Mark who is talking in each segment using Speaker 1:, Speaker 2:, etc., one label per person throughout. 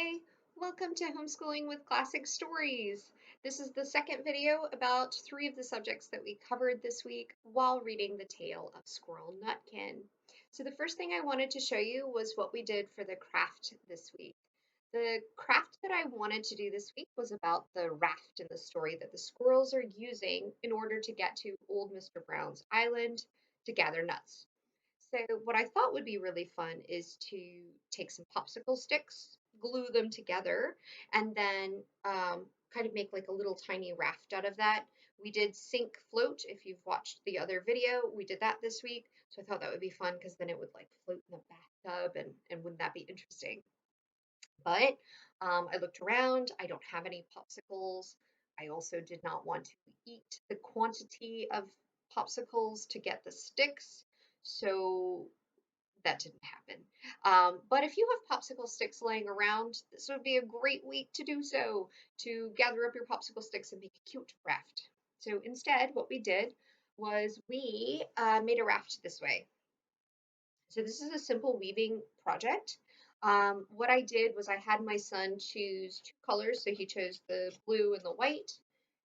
Speaker 1: Hi, welcome to Homeschooling with Classic Stories. This is the second video about three of the subjects that we covered this week while reading the tale of Squirrel Nutkin. So the first thing I wanted to show you was what we did for the craft this week. The craft that I wanted to do this week was about the raft in the story that the squirrels are using in order to get to old Mr. Brown's island to gather nuts. So what I thought would be really fun is to take some popsicle sticks, glue them together, and then kind of make like a little tiny raft out of that. We did sink float. If you've watched the other video, we did that this week. So I thought that would be fun because then it would like float in the bathtub and wouldn't that be interesting? But I looked around. I don't have any popsicles. I also did not want to eat the quantity of popsicles to get the sticks. So that didn't happen. But if you have popsicle sticks laying around, this would be a great week to do so, to gather up your popsicle sticks and make a cute raft. So instead, what we did was we made a raft this way. So this is a simple weaving project. What I did was I had my son choose two colors. So he chose the blue and the white,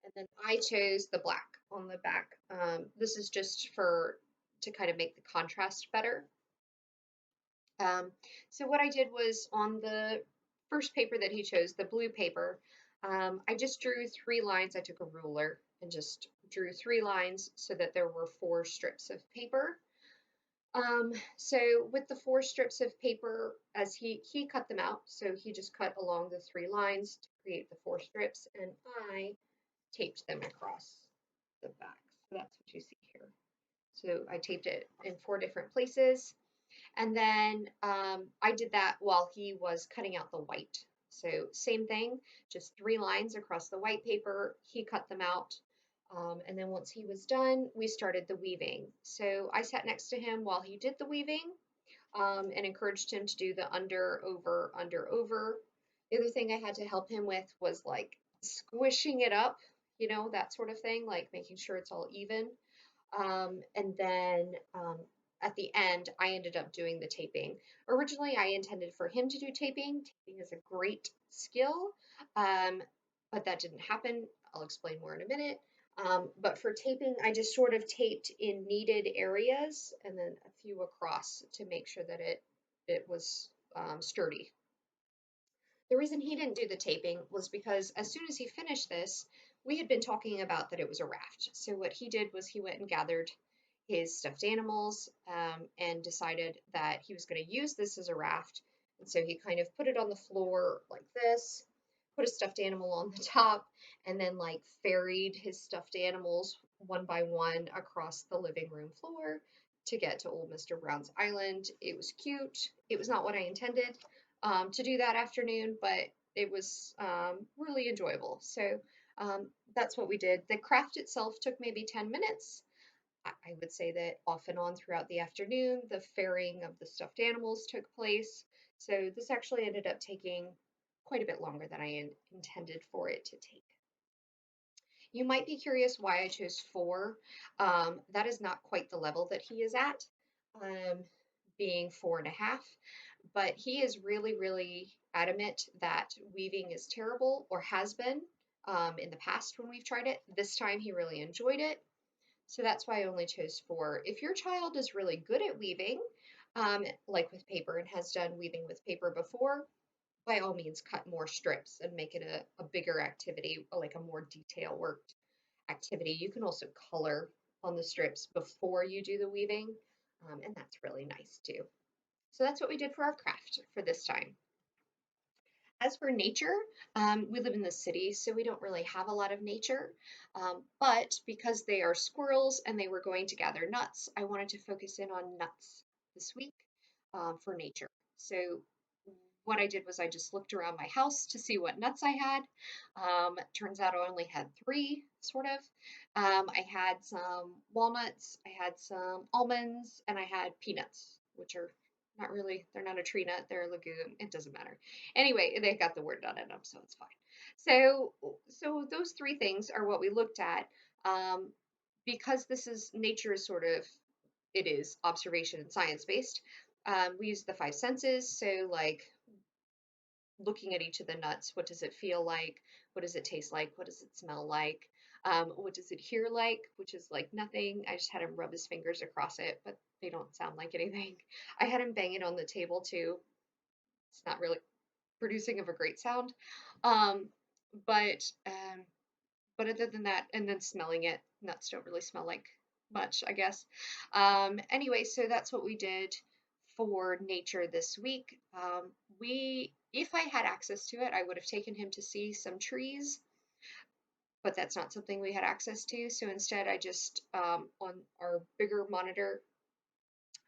Speaker 1: and then I chose the black on the back. This is just to kind of make the contrast better. Um, so what I did was on the first paper that he chose, the blue paper, I just drew three lines. I took a ruler and just drew three lines so that there were four strips of paper. So with the four strips of paper, as he cut them out, so he just cut along the three lines to create the four strips, and I taped them across the back. So that's what you see here. So I taped it in four different places. And then I did that while he was cutting out the white. So same thing, just three lines across the white paper. He cut them out. And then once he was done, we started the weaving. So I sat next to him while he did the weaving and encouraged him to do the under, over, under, over. The other thing I had to help him with was like squishing it up, that sort of thing, like making sure it's all even. And then at the end, I ended up doing the taping. Originally, I intended for him to do taping. Taping is a great skill, um, but that didn't happen. I'll explain more in a minute. But for taping, I just sort of taped in needed areas and then a few across to make sure that it was sturdy. The reason he didn't do the taping was because as soon as he finished this, we had been talking about that it was a raft. So what he did was he went and gathered his stuffed animals and decided that he was going to use this as a raft. And so he kind of put it on the floor like this, put a stuffed animal on the top, and then like ferried his stuffed animals one by one across the living room floor to get to old Mr. Brown's island. It was cute. It was not what I intended to do that afternoon, but it was really enjoyable. So that's what we did. The craft itself took maybe 10 minutes. I would say that off and on throughout the afternoon, the ferrying of the stuffed animals took place. So this actually ended up taking quite a bit longer than I intended for it to take. You might be curious why I chose four. That is not quite the level that he is at, being 4.5, but he is really, really adamant that weaving is terrible or has been in the past when we've tried it. This time he really enjoyed it. So that's why I only chose four. If your child is really good at weaving, like with paper and has done weaving with paper before, by all means cut more strips and make it a bigger activity, like a more detail worked activity. You can also color on the strips before you do the weaving, and that's really nice too. So that's what we did for our craft for this time. As for nature, we live in the city, so we don't really have a lot of nature. But because they are squirrels and they were going to gather nuts, I wanted to focus in on nuts this week for nature. So what I did was I just looked around my house to see what nuts I had. Turns out I only had three, sort of. I had some walnuts, I had some almonds, and I had peanuts, which are not really, they're not a tree nut, they're a legume. It doesn't matter. Anyway, they got the word done in them, so it's fine. So those three things are what we looked at. Because this is nature is sort of, it is observation and science based. We use the five senses, so like looking at each of the nuts. What does it feel like? What does it taste like? What does it smell like? What does it hear like? Which is like nothing. I just had him rub his fingers across it, but they don't sound like anything. I had him bang it on the table too. It's not really producing of a great sound. Um, but um, but other than that, and then smelling it, nuts don't really smell like much, I guess. Anyway, so that's what we did for nature this week. If I had access to it, I would have taken him to see some trees, but that's not something we had access to. So instead, I just, on our bigger monitor,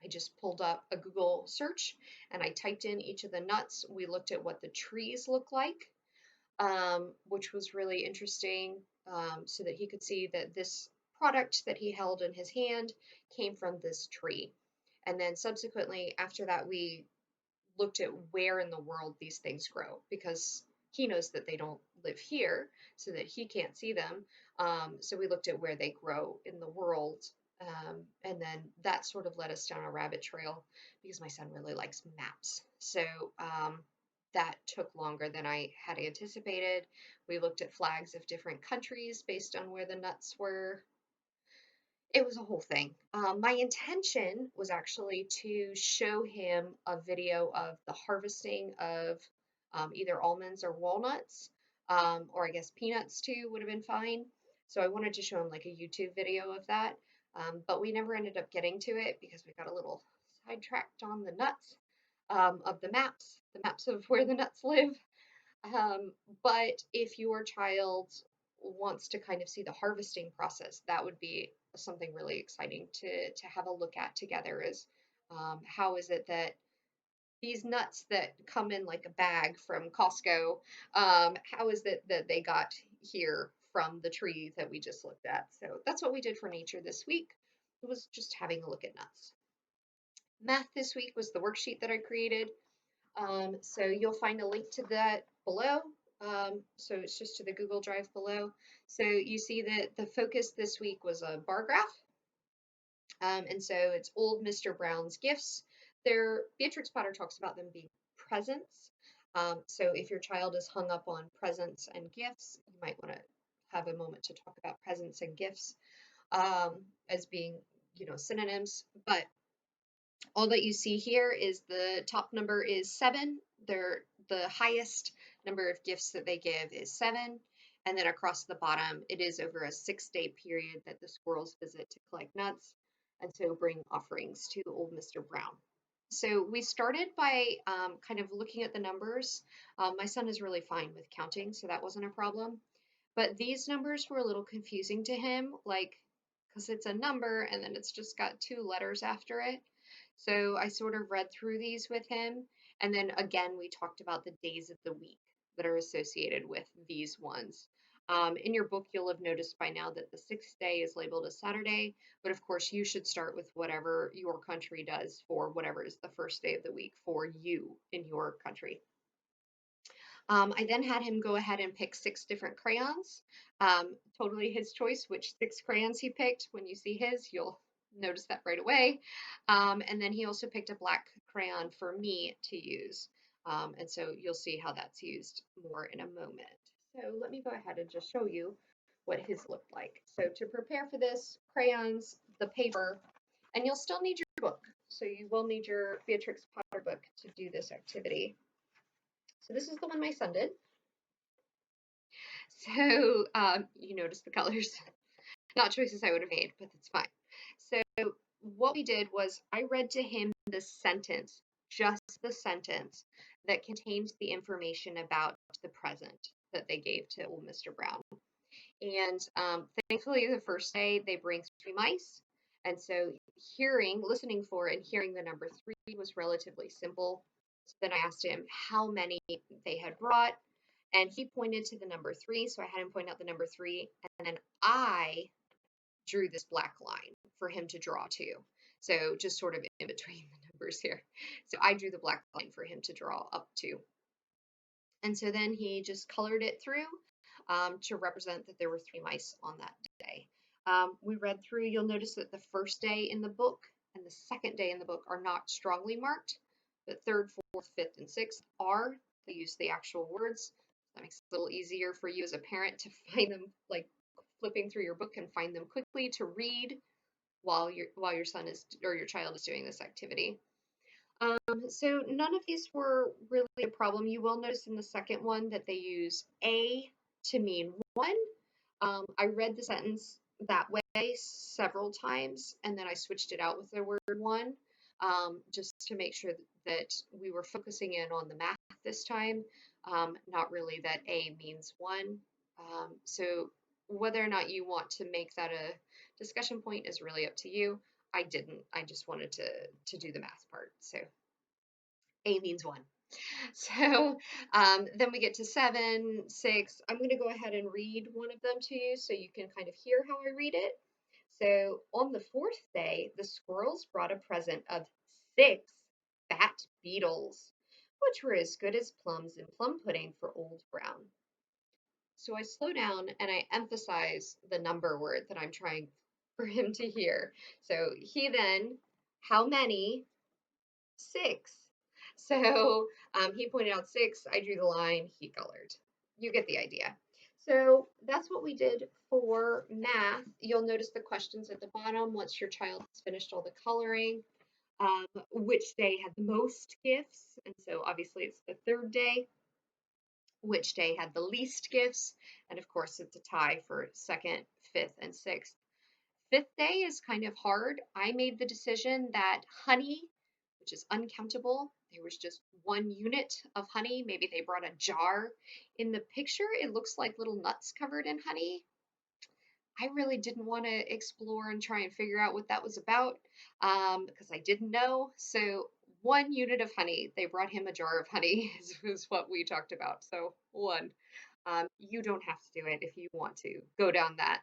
Speaker 1: I just pulled up a Google search and I typed in each of the nuts. We looked at what the trees look like, which was really interesting, so that he could see that this product that he held in his hand came from this tree. And then subsequently, after that, we looked at where in the world these things grow because he knows that they don't live here, so that he can't see them. So we looked at where they grow in the world. And then that sort of led us down a rabbit trail because my son really likes maps. So that took longer than I had anticipated. We looked at flags of different countries based on where the nuts were. It was a whole thing. My intention was actually to show him a video of the harvesting of either almonds or walnuts, or I guess peanuts too would have been fine. So I wanted to show him like a YouTube video of that, but we never ended up getting to it because we got a little sidetracked on the nuts, of the maps of where the nuts live. Um, but if your child wants to kind of see the harvesting process, that would be something really exciting to have a look at together. Is how is it that these nuts that come in like a bag from Costco, how is it that they got here from the tree that we just looked at? So that's what we did for nature this week. It was just having a look at nuts. Math this week was the worksheet that I created. So you'll find a link to that below. So it's just to the Google Drive below. So you see that the focus this week was a bar graph. And so it's old Mr. Brown's gifts. Beatrix Potter talks about them being presents. So if your child is hung up on presents and gifts, you might want to have a moment to talk about presents and gifts, as being, synonyms. But all that you see here is the top number is 7. The highest number of gifts that they give is 7. And then across the bottom, it is over a 6-day period that the squirrels visit to collect nuts and so bring offerings to old Mr. Brown. So we started by kind of looking at the numbers. My son is really fine with counting, so that wasn't a problem. But these numbers were a little confusing to him, like, because it's a number and then it's just got 2 letters after it. So I sort of read through these with him. And then again, we talked about the days of the week that are associated with these ones. In your book, you'll have noticed by now that the 6th day is labeled as Saturday, but of course, you should start with whatever your country does for whatever is the first day of the week for you in your country. I then had him go ahead and pick 6 different crayons. Totally his choice which 6 crayons he picked. When you see his, you'll notice that right away. And then he also picked a black crayon for me to use. And so you'll see how that's used more in a moment. So let me go ahead and just show you what his looked like. So to prepare for this, crayons, the paper, and you'll still need your book. So you will need your Beatrix Potter book to do this activity. So this is the one my son did. So you notice the colors. Not choices I would have made, but that's fine. So what we did was I read to him the sentence, just the sentence that contained the information about the present that they gave to old Mr. Brown. And thankfully, the first day they bring 3 mice. And so listening for and hearing the number 3 was relatively simple. So then I asked him how many they had brought, and he pointed to the number 3. So I had him point out the number 3, and then I drew this black line for him to draw to. So just sort of in between the numbers here. So I drew the black line for him to draw up to. And so then he just colored it through, to represent that there were 3 mice on that day. We read through, you'll notice that the first day in the book and the second day in the book are not strongly marked, but 3rd, 4th, 5th, and 6th are. They use the actual words. That makes it a little easier for you as a parent to find them, like flipping through your book and find them quickly to read while your son is or your child is doing this activity. So none of these were really a problem. You will notice in the second one that they use a to mean one. I read the sentence that way several times, and then I switched it out with the word one, just to make sure that we were focusing in on the math this time, not really that a means one. So whether or not you want to make that a discussion point is really up to you. I didn't. I just wanted to do the math part. So a means one. So then we get to 7, 6. I'm going to go ahead and read one of them to you so you can kind of hear how I read it. So on the 4th day, the squirrels brought a present of 6 fat beetles, which were as good as plums in plum pudding for Old Brown. So I slow down and I emphasize the number word that I'm trying for him to hear. So he then, how many? 6. So he pointed out 6. I drew the line. He colored. You get the idea. So that's what we did for math. You'll notice the questions at the bottom once your child has finished all the coloring. Which day had the most gifts? And so obviously it's the 3rd day. Which day had the least gifts? And of course it's a tie for 2nd, 5th, and 6th. 5th day is kind of hard. I made the decision that honey, which is uncountable, there was just 1 unit of honey. Maybe they brought a jar. In the picture, it looks like little nuts covered in honey. I really didn't want to explore and try and figure out what that was about because I didn't know. So 1 unit of honey. They brought him a jar of honey is what we talked about. So 1. You don't have to do it if you want to go down that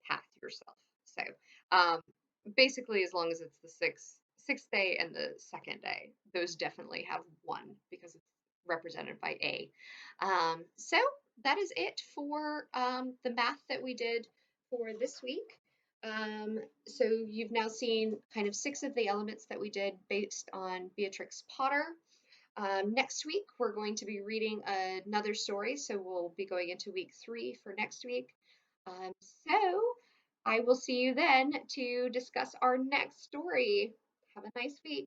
Speaker 1: path yourself. So basically, as long as it's the sixth day and the 2nd day, those definitely have 1 because it's represented by A. So that is it for the math that we did for this week. So you've now seen kind of 6 of the elements that we did based on Beatrix Potter. Next week, we're going to be reading another story, so we'll be going into week 3 for next week. Um, so I will see you then to discuss our next story. Have a nice week.